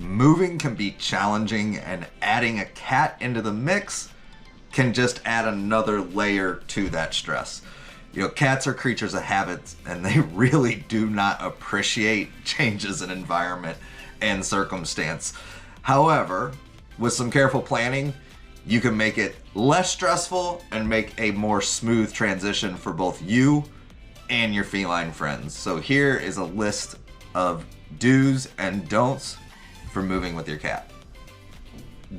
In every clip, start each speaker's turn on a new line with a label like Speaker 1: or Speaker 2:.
Speaker 1: moving can be challenging, and adding a cat into the mix can just add another layer to that stress. You know, cats are creatures of habits, and they really do not appreciate changes in environment and circumstance. However, with some careful planning, you can make it less stressful and make a more smooth transition for both you and your feline friends. So here is a list of do's and don'ts for moving with your cat.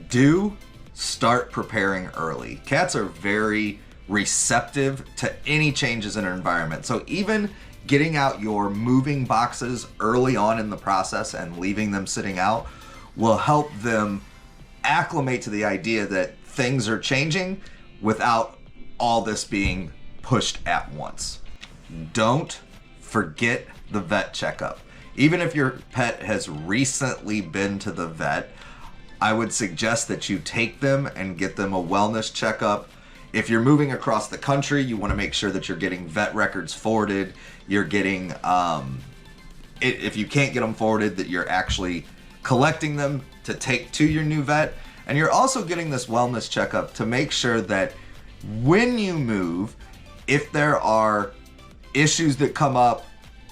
Speaker 1: Do start preparing early. Cats are very receptive to any changes in our environment. So even getting out your moving boxes early on in the process and leaving them sitting out will help them acclimate to the idea that things are changing without all this being pushed at once. Don't forget the vet checkup. Even if your pet has recently been to the vet, I would suggest that you take them and get them a wellness checkup. If you're moving across the country, you want to make sure that you're getting vet records forwarded. You're getting, if you can't get them forwarded, that you're actually collecting them to take to your new vet. And you're also getting this wellness checkup to make sure that when you move, if there are issues that come up,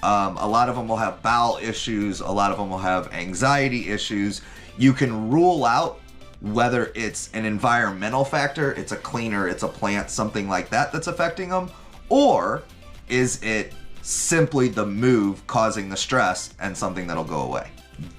Speaker 1: a lot of them will have bowel issues, a lot of them will have anxiety issues, you can rule out whether it's an environmental factor, it's a cleaner, it's a plant, something like that that's affecting them, or is it simply the move causing the stress and something that'll go away.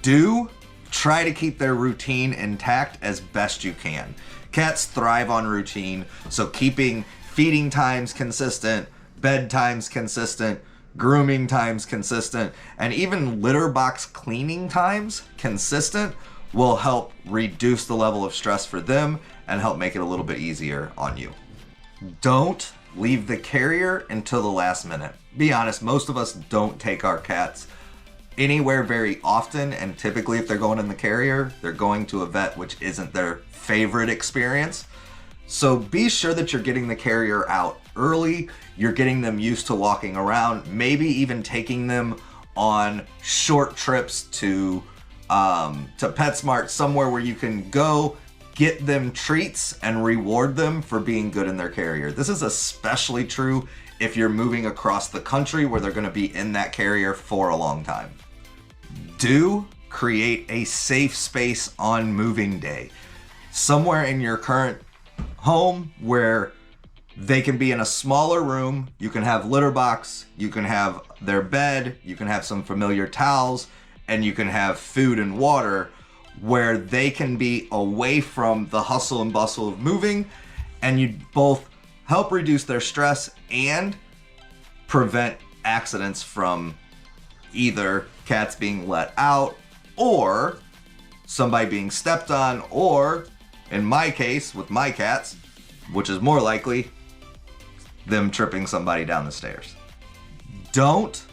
Speaker 1: Do try to keep their routine intact as best you can. Cats thrive on routine, so keeping feeding times consistent, bedtimes consistent, grooming times consistent, and even litter box cleaning times consistent will help reduce the level of stress for them and help make it a little bit easier on you. Don't leave the carrier until the last minute. Be honest, most of us don't take our cats anywhere very often, and typically if they're going in the carrier, they're going to a vet, which isn't their favorite experience. So be sure that you're getting the carrier out early, you're getting them used to walking around, maybe even taking them on short trips to PetSmart, somewhere where you can go get them treats and reward them for being good in their carrier. This is especially true if you're moving across the country where they're going to be in that carrier for a long time. Do create a safe space on moving day. Somewhere in your current home where they can be in a smaller room, you can have litter box, you can have their bed, you can have some familiar towels, and you can have food and water where they can be away from the hustle and bustle of moving, and you both help reduce their stress and prevent accidents from either cats being let out or somebody being stepped on, or in my case with my cats, which is more likely, them tripping somebody down the stairs. Don't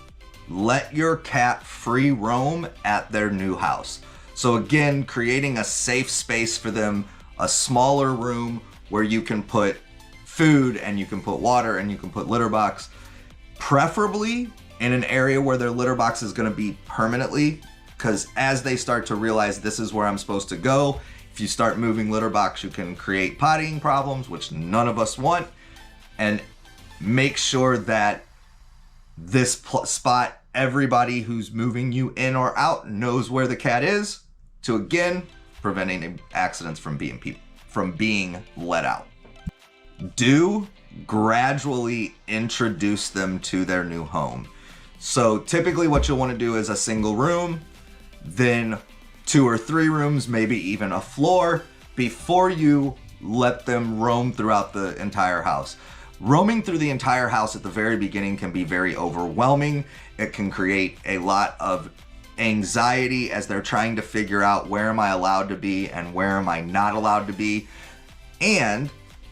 Speaker 1: let your cat free roam at their new house. So again, creating a safe space for them, a smaller room where you can put food and you can put water and you can put litter box, preferably in an area where their litter box is going to be permanently, because as they start to realize this is where I'm supposed to go, if you start moving litter box, you can create pottying problems, which none of us want. And make sure that this spot, everybody who's moving you in or out knows where the cat is, to again, preventing accidents from being let out. Do gradually introduce them to their new home. So typically what you'll want to do is a single room, then 2 or 3 rooms, maybe even a floor, before you let them roam throughout the entire house. Roaming through the entire house at the very beginning can be very overwhelming. It can create a lot of anxiety as they're trying to figure out where am I allowed to be and where am I not allowed to be. And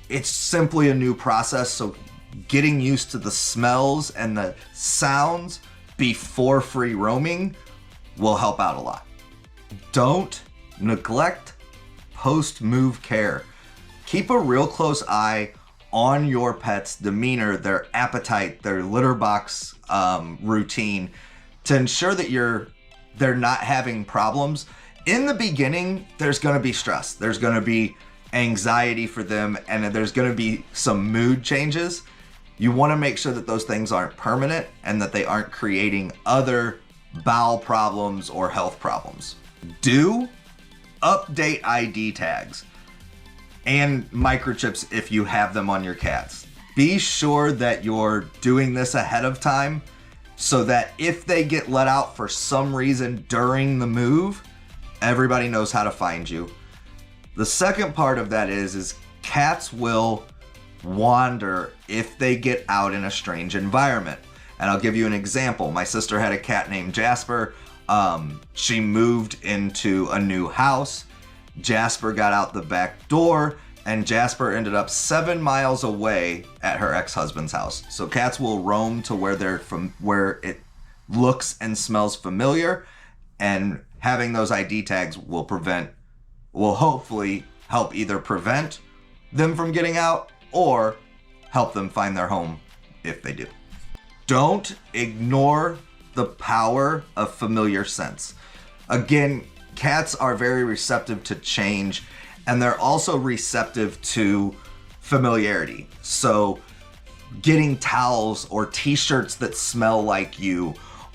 Speaker 1: it's simply a new process, so getting used to the smells and the sounds before free roaming will help out a lot. Don't neglect post-move care. Keep a real close eye on your pet's demeanor, their appetite, their litter box routine, to ensure that they're not having problems. In the beginning, there's going to be stress. There's going to be anxiety for them, and there's going to be some mood changes. You want to make sure that those things aren't permanent and that they aren't creating other bowel problems or health problems. Do update ID tags and microchips if you have them on your cats. Be sure that you're doing this ahead of time so that if they get let out for some reason during the move, everybody knows how to find you. The second part of that is cats will wander if they get out in a strange environment. And I'll give you an example. My sister had a cat named Jasper. She moved into a new house. Jasper got out the back door, and Jasper ended up 7 miles away at her ex-husband's house. So cats will roam to where they're from, where it looks and smells familiar, and having those ID tags will hopefully help either prevent them from getting out or help them find their home if they do. Don't ignore the power of familiar scents. Again, cats are very receptive to change, and they're also receptive to familiarity. So getting towels or t-shirts that smell like you,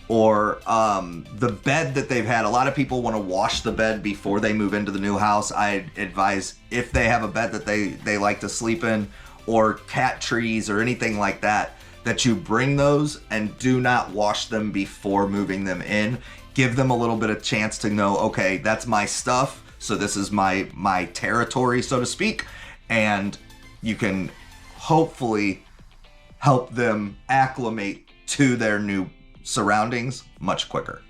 Speaker 1: or the bed that they've had. A lot of people want to wash the bed before they move into the new house. I advise, if they have a bed that they like to sleep in, or cat trees or anything like that, that you bring those and do not wash them before moving them in. Give them a little bit of chance to know, okay, that's my stuff, so this is my territory, so to speak, and you can hopefully help them acclimate to their new surroundings much quicker.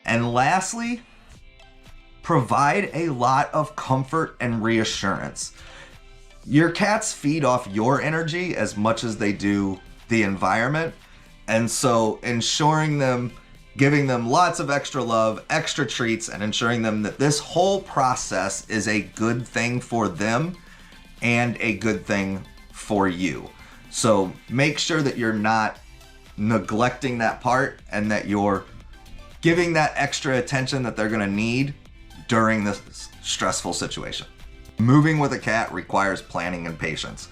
Speaker 1: And lastly, provide a lot of comfort and reassurance. Your cats feed off your energy as much as they do the environment, and so giving them lots of extra love, extra treats, and ensuring them that this whole process is a good thing for them and a good thing for you. So make sure that you're not neglecting that part and that you're giving that extra attention that they're gonna need during this stressful situation. Moving with a cat requires planning and patience.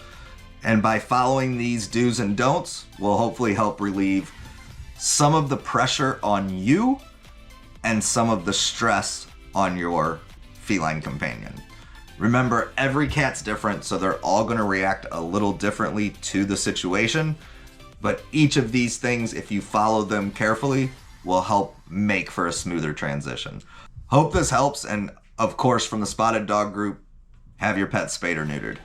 Speaker 1: And by following these do's and don'ts will hopefully help relieve some of the pressure on you and some of the stress on your feline companion. Remember, every cat's different, so they're all going to react a little differently to the situation, but each of these things, if you follow them carefully, will help make for a smoother transition. Hope this helps, and of course, from the Spotted Dog Group, have your pet spayed or neutered.